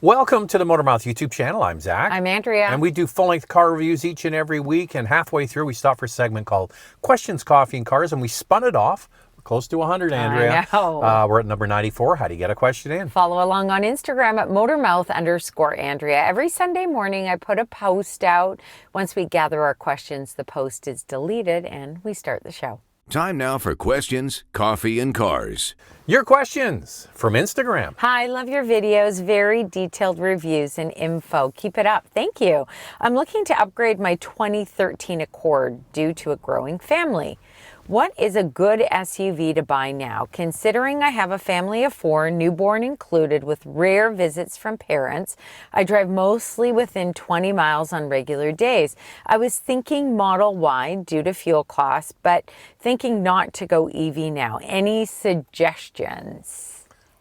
Welcome to the Motormouth YouTube channel. I'm Zach. I'm Andrea. And we do full-length car reviews each and every week. And halfway through, we stop for a segment called Questions, Coffee, and Cars. And we spun it off. We're close to 100, Andrea. I know. We're at number 94. How do you get a question in? Follow along on Instagram at motormouth_Andrea. Every Sunday morning, I put a post out. Once we gather our questions, the post is deleted and we start the show. Time now for questions, coffee, and cars. Your questions from Instagram. Hi, love your videos. Very detailed reviews and info. Keep it up. Thank you. I'm looking to upgrade my 2013 Accord due to a growing family. What is a good SUV to buy now, considering I have a family of 4, newborn included, with rare visits from parents? I drive mostly within 20 miles on regular days. I was thinking Model Y due to fuel costs, but thinking not to go EV now. Any suggestions?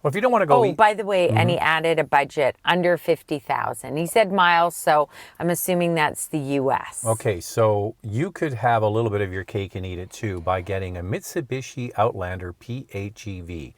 Well, if you don't want to go... Oh, by the way, and he added a budget under 50,000. He said miles, so I'm assuming that's the U.S. Okay, so you could have a little bit of your cake and eat it too by getting a Mitsubishi Outlander PHEV.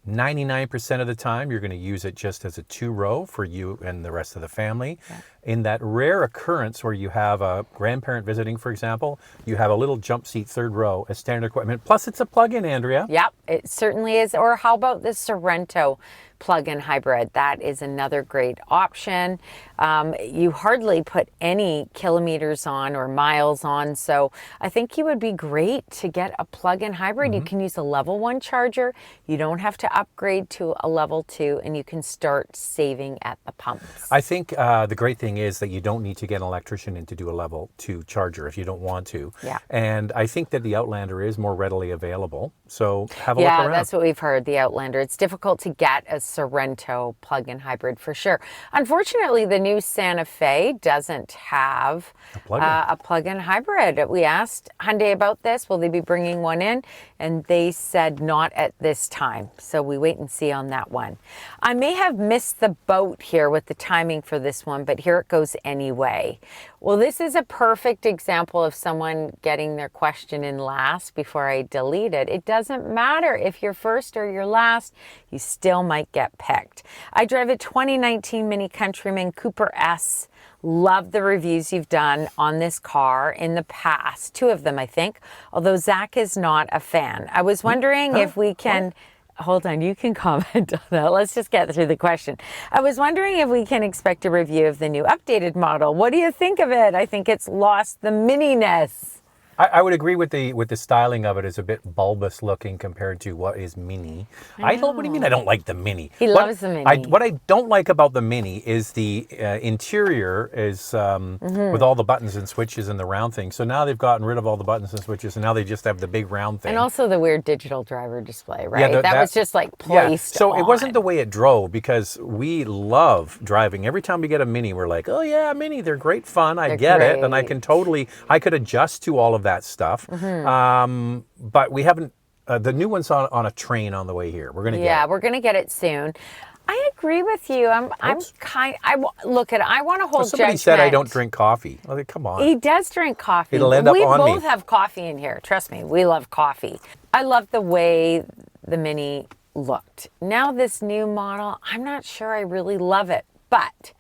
99% of the time, you're going to use it just as a 2-row for you and the rest of the family. Yeah. In that rare occurrence where you have a grandparent visiting, for example, you have a little jump seat 3rd row as standard equipment. Plus, it's a plug-in, Andrea. Yep, it certainly is. Or how about the Sorento plug-in hybrid? That is another great option. You hardly put any kilometers on or miles on, so I think you would be great to get a plug-in hybrid. You can use a level 1 charger. You don't have to upgrade to a level 2, and you can start saving at the pumps. I think the great thing is that you don't need to get an electrician in to do a level 2 charger if you don't want to. Yeah. And I think that the Outlander is more readily available, so have a look around. Yeah, that's what we've heard, the Outlander. It's difficult to get a Sorento plug-in hybrid for sure. Unfortunately, the new Santa Fe doesn't have a plug-in hybrid. We asked Hyundai about this. Will they be bringing one in? And they said not at this time. So we wait and see on that one. I may have missed the boat here with the timing for this one, but here it goes anyway. Well, this is a perfect example of someone getting their question in last before I delete it. It doesn't matter if you're first or you're last, you still might get picked. I drive a 2019 Mini Countryman Cooper S. Love the reviews you've done on this car in the past. 2 of them, I think, although Zach is not a fan. I was wondering if we can... Hold on, you can comment on that. Let's just get through the question. I was wondering if we can expect a review of the new updated model. What do you think of it? I think it's lost the Mininess. I would agree with the styling of it is a bit bulbous looking compared to what is Mini. What do you mean I don't like the Mini? He loves the Mini. What I don't like about the Mini is the interior is with all the buttons and switches and the round thing. So now they've gotten rid of all the buttons and switches and now they just have the big round thing. And also the weird digital driver display, right? Yeah, that was just like placed So on. It wasn't the way it drove because we love driving. Every time we get a Mini, we're like, oh yeah, Mini, they're great fun. I get it. And I could adjust to all of that stuff. But we haven't, the new one's on a train on the way here. We're going to get it. Yeah, we're going to get it soon. I agree with you. I want to hold somebody judgment. said I don't drink coffee. Well, come on. He does drink coffee. It'll end up on me. We both have coffee in here. Trust me, we love coffee. I love the way the Mini looked. Now this new model, I'm not sure I really love it, but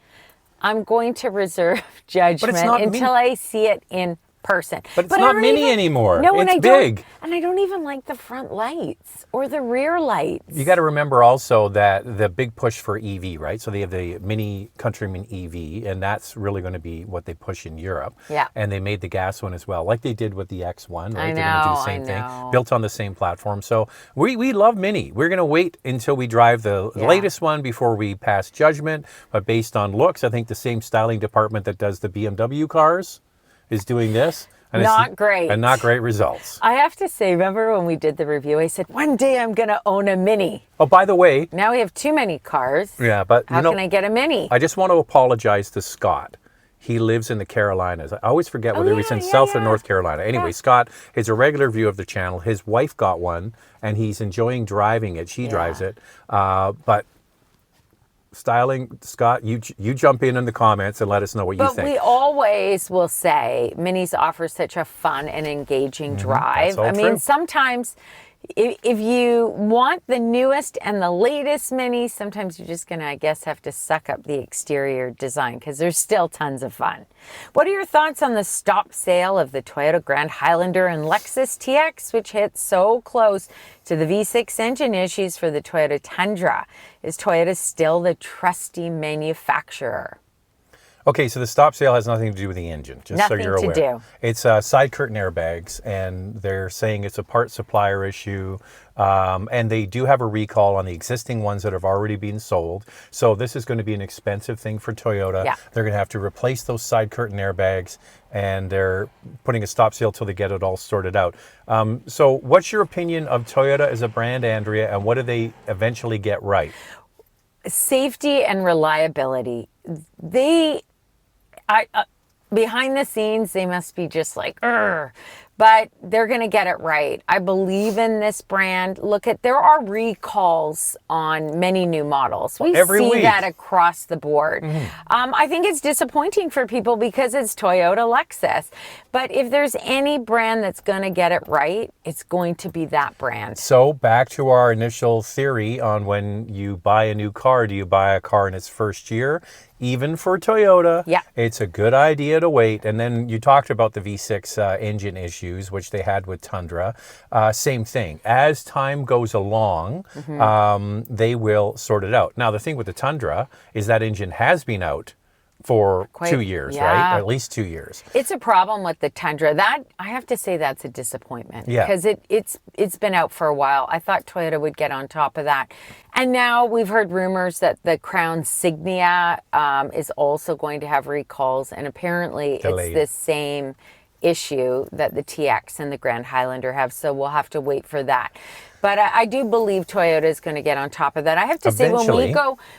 I'm going to reserve judgment until I see it in person. But it's not Mini anymore. No, it's big. And I don't even like the front lights or the rear lights. You got to remember also that the big push for EV, right? So they have the Mini Countryman EV, and that's really going to be what they push in Europe. Yeah. And they made the gas one as well, like they did with the X1, right? I know, They're going to do the same thing, built on the same platform. So we love Mini. We're going to wait until we drive the latest one before we pass judgment. But based on looks, I think the same styling department that does the BMW cars is doing this. And not great. And not great results. I have to say, remember when we did the review, I said, one day I'm going to own a Mini. Oh, by the way. Now we have too many cars. Yeah, but how can I get a Mini? I just want to apologize to Scott. He lives in the Carolinas. I always forget whether he's in South or North Carolina. Anyway, Scott is a regular viewer of the channel. His wife got one, and he's enjoying driving it. She drives it. But styling, Scott, you jump in the comments and let us know what you think. But we always will say Minis offer such a fun and engaging drive. That's all true. Sometimes if you want the newest and the latest Mini, sometimes you're just going to, I guess, have to suck up the exterior design because there's still tons of fun. What are your thoughts on the stop sale of the Toyota Grand Highlander and Lexus TX, which hit so close to the V6 engine issues for the Toyota Tundra? Is Toyota still the trusty manufacturer? Okay, so the stop sale has nothing to do with the engine, just so you're aware. Nothing to do. It's side curtain airbags, and they're saying it's a part supplier issue, and they do have a recall on the existing ones that have already been sold. So this is going to be an expensive thing for Toyota. Yeah. They're going to have to replace those side curtain airbags, and they're putting a stop sale till they get it all sorted out. So what's your opinion of Toyota as a brand, Andrea, and what do they eventually get right? Safety and reliability. Behind the scenes, they must be just like, "Urgh," but they're going to get it right. I believe in this brand. There are recalls on many new models. We Every see week. that across the board. I think it's disappointing for people because it's Toyota Lexus. But if there's any brand that's going to get it right, it's going to be that brand. So back to our initial theory on when you buy a new car, do you buy a car in its first year? Even for Toyota, Yeah. it's a good idea to wait. And then you talked about the V6 engine issues, which they had with Tundra. Same thing. As time goes along, they will sort it out. Now, the thing with the Tundra is that engine has been out for 2 years, yeah. right? At least 2 years. It's a problem with the Tundra. That, I have to say, that's a disappointment. Yeah. Because it's been out for a while. I thought Toyota would get on top of that. And now we've heard rumors that the Crown Signia is also going to have recalls. And apparently Delayed. it's the same issue that the TX and the Grand Highlander have. So we'll have to wait for that. But I do believe Toyota is going to get on top of that. I have to say, Eventually.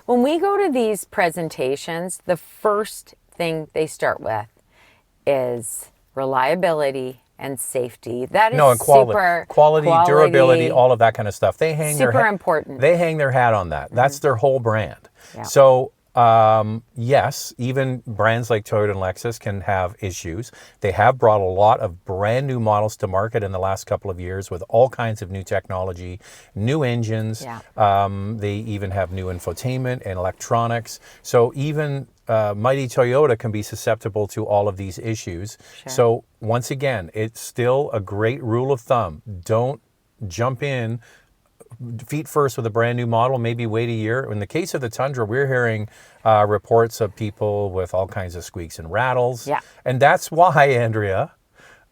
when we go to these presentations, the first thing they start with is reliability and safety. That is And super quality, durability, all of that kind of stuff. They hang super important. They hang their hat on that. That's their whole brand. Yeah. So yes, even brands like Toyota and Lexus can have issues. They have brought a lot of brand new models to market in the last couple of years with all kinds of new technology, new engines. Yeah. They even have new infotainment and electronics. So even mighty Toyota can be susceptible to all of these issues. Sure. So once again, it's still a great rule of thumb. Don't jump in feet first with a brand new model, maybe wait a year. In the case of the Tundra, we're hearing reports of people with all kinds of squeaks and rattles. Yeah. And that's why, Andrea,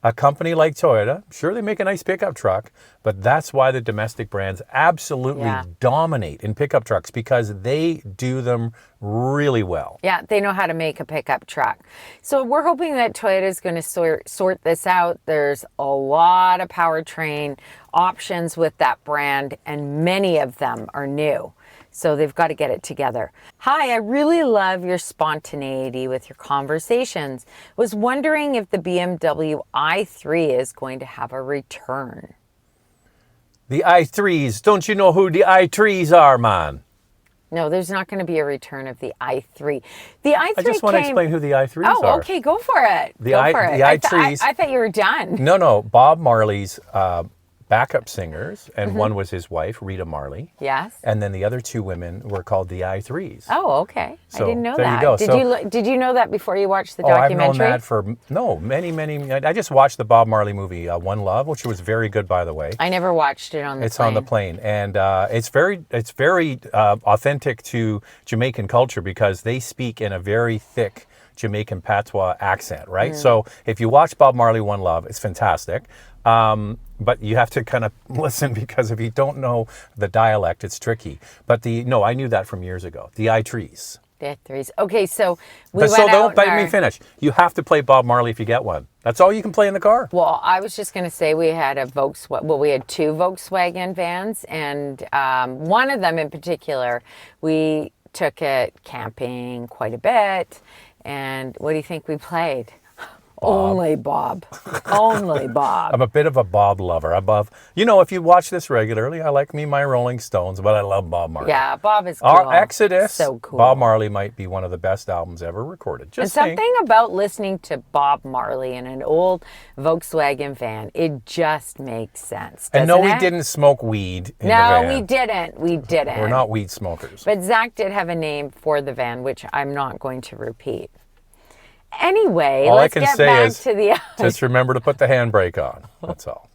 a company like Toyota, sure, they make a nice pickup truck, but that's why the domestic brands absolutely dominate in pickup trucks, because they do them really well. Yeah, they know how to make a pickup truck. So we're hoping that Toyota is going to sort this out. There's a lot of powertrain options with that brand, and many of them are new. So they've got to get it together. Hi, I really love your spontaneity with your conversations. Was wondering if the BMW i3 is going to have a return. The i3s, don't you know who the i3s are, man? No, there's not going to be a return of the i3. The i3 I just want to explain who the i3s are. Oh, okay, go for it. The Go for it. the i3s. I thought you were done. No, Bob Marley's backup singers, and one was his wife, Rita Marley. Yes. And then the other two women were called the i3s. Oh, okay. So, I didn't know there that. you go. Did you know that before you watched the I've documentary? known that for, many. I just watched the Bob Marley movie, One Love, which was very good, by the way. I never watched it on the It's plane. on the plane, and it's very authentic to Jamaican culture, because they speak in a very thick Jamaican patois accent, right? So if you watch Bob Marley One Love, it's fantastic. But you have to kind of listen, because if you don't know the dialect, it's tricky. But I knew that from years ago. The i3s. The i3s. Okay, so Don't bite me finish. You have to play Bob Marley if you get one. That's all you can play in the car. Well, I was just going to say we had we had two Volkswagen vans, and one of them in particular, we took it camping quite a bit. And what do you think we played? Only Bob. Only Bob. I'm a bit of a Bob lover. If you watch this regularly, I like my Rolling Stones, but I love Bob Marley. Yeah, Bob is cool. Our Exodus, so cool. Bob Marley might be one of the best albums ever recorded. And something about listening to Bob Marley in an old Volkswagen van, it just makes sense. And no, we didn't smoke weed in the No, van. we didn't. We didn't. We're not weed smokers. But Zach did have a name for the van, which I'm not going to repeat. Anyway, all let's I can get say back is to the... just remember to put the handbrake on. That's all.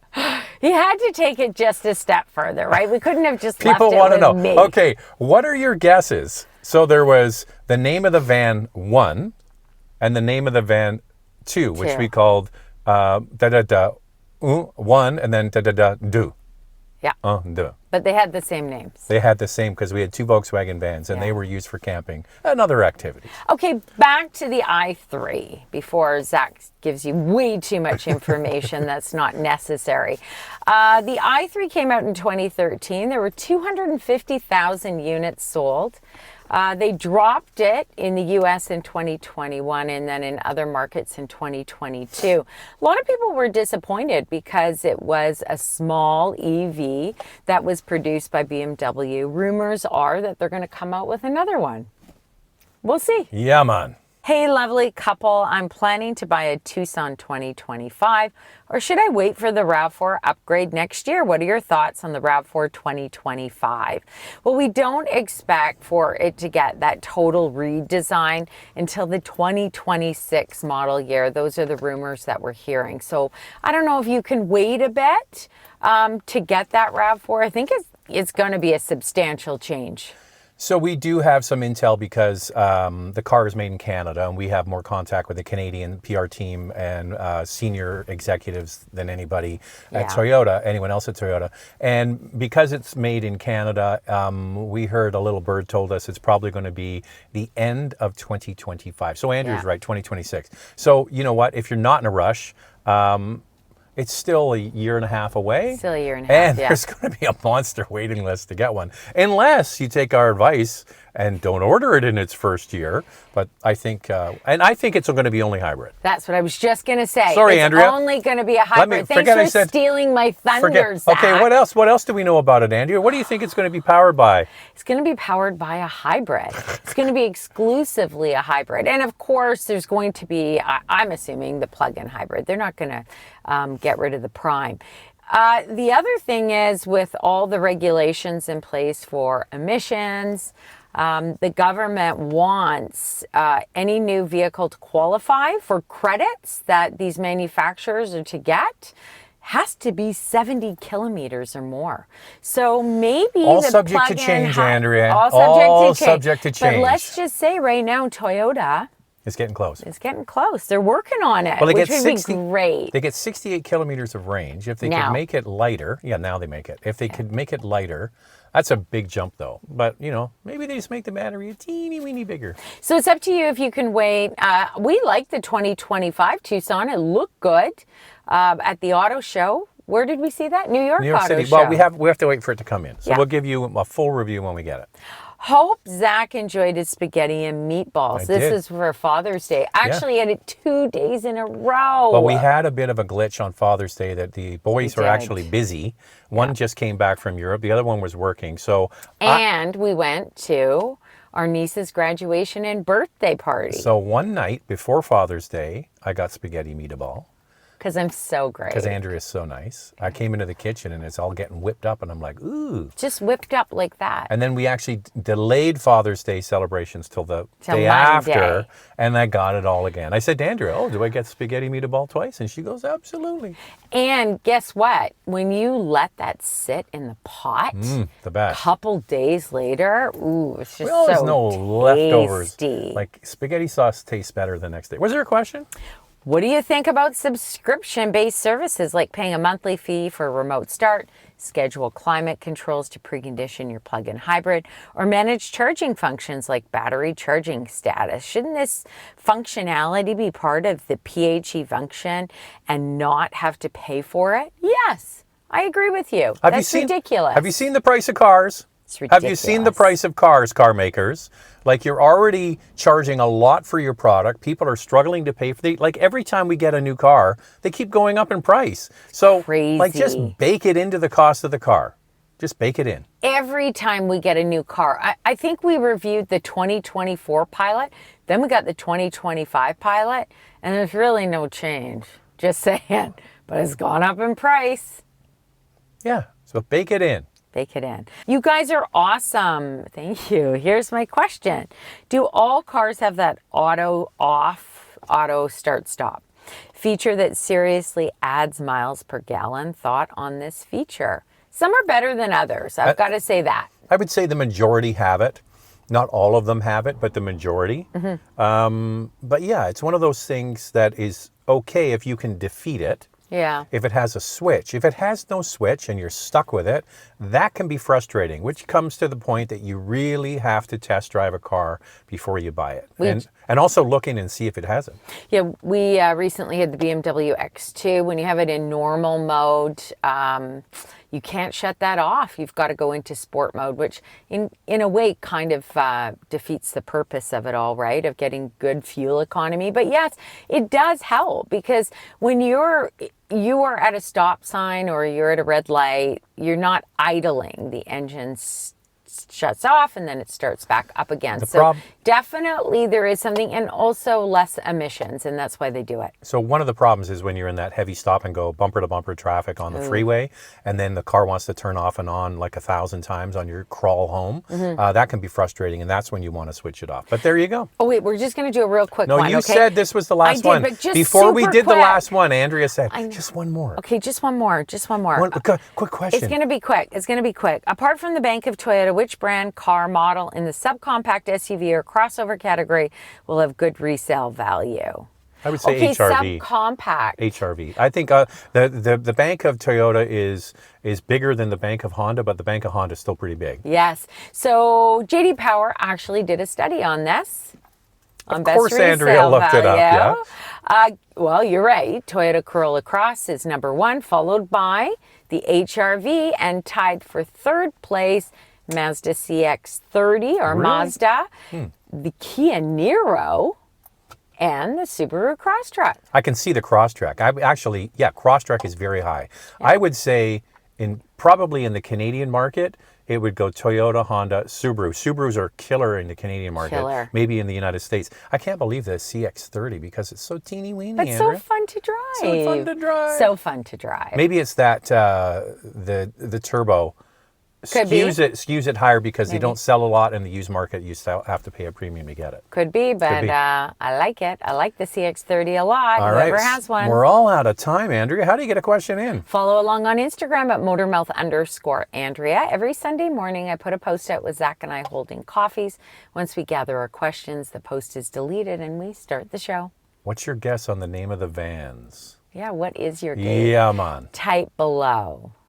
He had to take it just a step further, right? We couldn't have just People left it want to with know. me. Okay, what are your guesses? So there was the name of the van 1 and the name of the van 2, which 2. we called 1 and then do. Yeah. Do. But they had the same names. They had the same because we had 2 Volkswagen vans and they were used for camping and other activities. Okay, back to the i3 before Zach gives you way too much information that's not necessary. The i3 came out in 2013. There were 250,000 units sold. They dropped it in the U.S. in 2021 and then in other markets in 2022. A lot of people were disappointed because it was a small EV that was produced by BMW. Rumors are that they're going to come out with another one. We'll see. Yeah, man. Hey, lovely couple, I'm planning to buy a Tucson 2025, or should I wait for the RAV4 upgrade next year? What are your thoughts on the RAV4 2025? Well, we don't expect for it to get that total redesign until the 2026 model year. Those are the rumors that we're hearing. So I don't know if you can wait a bit to get that RAV4. I think it's going to be a substantial change. So we do have some intel because the car is made in Canada and we have more contact with the Canadian PR team and senior executives than anybody at Toyota, anyone else at Toyota. And because it's made in Canada, we heard a little bird told us it's probably going to be the end of 2025. So Andrew's right, 2026. So you know what? If you're not in a rush, it's still a year and a half away. Still a year and a half, and there's going to be a monster waiting list to get one. Unless you take our advice and don't order it in its first year. But I think, it's going to be only hybrid. That's what I was just going to say. Sorry, it's Andrea. Only going to be a hybrid. Thanks for stealing my thunder, Zach. Okay, what else? What else do we know about it, Andrea? What do you think it's going to be powered by? It's going to be powered by a hybrid. It's going to be exclusively a hybrid. And of course, there's going to be, I'm assuming, the plug-in hybrid. They're not going to get rid of the Prime. The other thing is, with all the regulations in place for emissions, the government wants any new vehicle to qualify for credits that these manufacturers are to get. Has to be 70 kilometers or more. So maybe all the subject to plug-in change, Andrea. all subject to change. But let's just say right now, Toyota it's getting close. It's getting close. They're working on it, well, which would be great. They get 68 kilometers of range. If they could make it lighter, now they make it. If they could make it lighter, that's a big jump though. But, maybe they just make the battery a teeny weeny bigger. So it's up to you if you can wait. We like the 2025 Tucson. It looked good at the auto show. Where did we see that? New York Auto City. Show. Well, we have to wait for it to come in. So we'll give you a full review when we get it. Hope Zach enjoyed his spaghetti and meatballs. This is for Father's Day. Actually, had it 2 days in a row. Well, we had a bit of a glitch on Father's Day that the boys were actually busy. One just came back from Europe. The other one was working. So we went to our niece's graduation and birthday party. So one night before Father's Day, I got spaghetti meatball. Because I'm so great. Because Andrea is so nice. I came into the kitchen and it's all getting whipped up and I'm like, ooh. Just whipped up like that. And then we actually delayed Father's Day celebrations till the day after. And I got it all again. I said to Andrea, do I get spaghetti meatball twice? And she goes, absolutely. And guess what? When you let that sit in the pot, the best. Couple days later, it's just we always so know tasty. Leftovers. Like spaghetti sauce tastes better the next day. Was there a question? What do you think about subscription-based services like paying a monthly fee for a remote start, schedule climate controls to precondition your plug-in hybrid, or manage charging functions like battery charging status? Shouldn't this functionality be part of the PHE function and not have to pay for it? Yes, I agree with you. That's ridiculous. Have you seen the price of cars? It's ridiculous. Have you seen the price of cars, car makers? Like, you're already charging a lot for your product. People are struggling to pay for like every time we get a new car, they keep going up in price. So Crazy. like, just bake it into the cost of the car. Just bake it in. Every time we get a new car, I think we reviewed the 2024 Pilot, then we got the 2025 Pilot, and there's really no change. Just saying, but it's gone up in price. Yeah, so bake it in. Bake it in. You guys are awesome. Thank you. Here's my question. Do all cars have that auto off, auto start stop feature that seriously adds miles per gallon? Thought on this feature? Some are better than others. I've got to say that. I would say the majority have it. Not all of them have it, but the majority. But yeah, it's one of those things that is okay if you can defeat it. Yeah. If it has a switch. If it has no switch and you're stuck with it, that can be frustrating, which comes to the point that you really have to test drive a car before you buy it. And also look in and see if it has it. Yeah, we recently had the BMW X2. When you have it in normal mode, you can't shut that off. You've got to go into sport mode, which in a way kind of defeats the purpose of it all, right? Of getting good fuel economy. But yes, it does help, because when you are at a stop sign or you're at a red light, you're not idling. The engine shuts off and then it starts back up again. Definitely there is something, and also less emissions, and that's why they do it. So one of the problems is when you're in that heavy stop and go bumper to bumper traffic on the freeway, and then the car wants to turn off and on like 1,000 times on your crawl home. That can be frustrating, and that's when you want to switch it off. But there you go. Oh wait, we're just going to do a real quick one. No, you said this was the last one. But just before we did quick. The last one, Andrea said, just one more. Okay, just one more. Quick question. It's going to be quick. Apart from the Bank of Toyota, which brand, car, model in the subcompact SUV or crossover category will have good resale value? I would say HRV. Subcompact. HRV. I think the Bank of Toyota is bigger than the Bank of Honda, but the Bank of Honda is still pretty big. Yes. So JD Power actually did a study on this. Of course, Andrea looked it up. Yeah. Well, you're right. Toyota Corolla Cross is number one, followed by the HRV, and tied for third place, Mazda CX-30 or Mazda, the Kia Niro, and the Subaru Crosstrek. I can see the Crosstrek. Crosstrek is very high. Yeah. I would say probably in the Canadian market, it would go Toyota, Honda, Subaru. Subarus are killer in the Canadian market. Maybe in the United States. I can't believe the CX-30 because it's so teeny weeny. But so fun to drive. So fun to drive. Maybe it's that the turbo skews it higher because they don't sell a lot in the used market. You still have to pay a premium to get it. Could be, but I like it. I like the CX-30 a lot. Whoever has one. We're all out of time, Andrea. How do you get a question in? Follow along on Instagram at motormouth_Andrea. Every Sunday morning, I put a post out with Zach and I holding coffees. Once we gather our questions, the post is deleted and we start the show. What's your guess on the name of the vans? Yeah, what is your guess? Yeah, man. Type below.